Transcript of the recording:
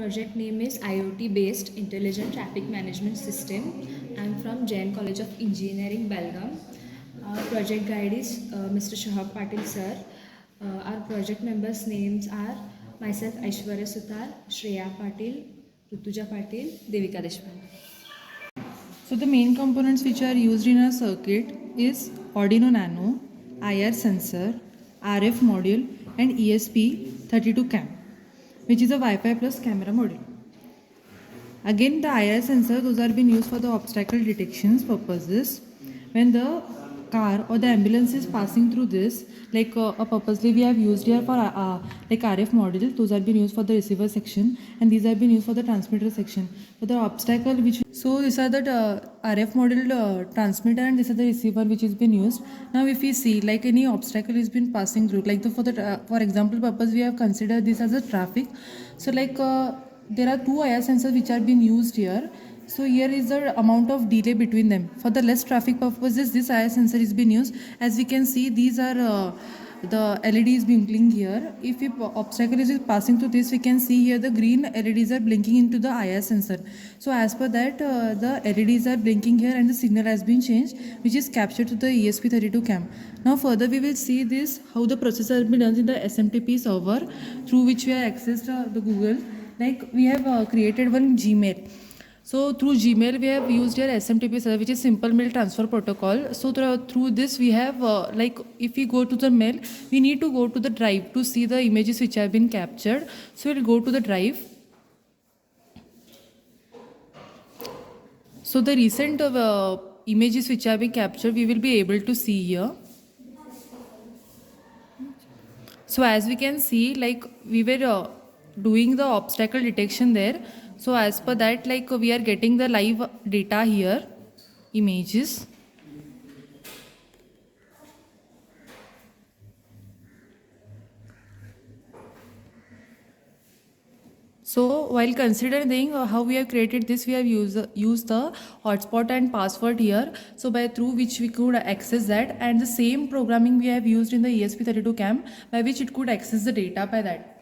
project name is IoT based Intelligent Traffic Management System. I am from Jain College of Engineering, Belgaum. Our project guide is Mr. Shahab Patil sir. Our project members' names are myself Aishwarya Sutar, Shreya Patil, Rutuja Patil, Devika Deshpande. So the main components which are used in a circuit is Arduino Nano, IR sensor, RF module and ESP32 cam, which is a Wi-Fi plus camera module. Again, the IR sensor, those are being used for the obstacle detections purposes. When the car or the ambulance is passing through this, like purposely we have used here for like RF module, those are being used for the receiver section, and these are being used for the transmitter section. For the obstacle which, so these are the RF module transmitter, and this is the receiver which is being used. Now if we see like any obstacle is been passing through, like for example purpose we have considered this as a traffic. So like there are two IR sensors which are being used here. So here is the amount of delay between them. For the less traffic purposes, this IR sensor is being used. As we can see, these are the LED is blinking here. If a obstacle is passing through this, we can see here the green LEDs are blinking into the IR sensor. So as per that, the LEDs are blinking here and the signal has been changed, which is captured to the ESP32 cam. Now further we will see this, how the process has been done in the SMTP server through which we have accessed the Google. Like we have created one Gmail. So through Gmail we have used here SMTP server, which is Simple Mail Transfer Protocol. So through this we have like if we go to the mail, we need to go to the drive to see the images which have been captured. So we'll go to the drive. So the recent images which have been captured, we will be able to see here. So as we can see, like we were doing the obstacle detection there. So as per that, like we are getting the live data here, images. So while considering how we have created this, we have used the hotspot and password here. So by through which we could access that, and the same programming we have used in the ESP32 cam by which it could access the data by that.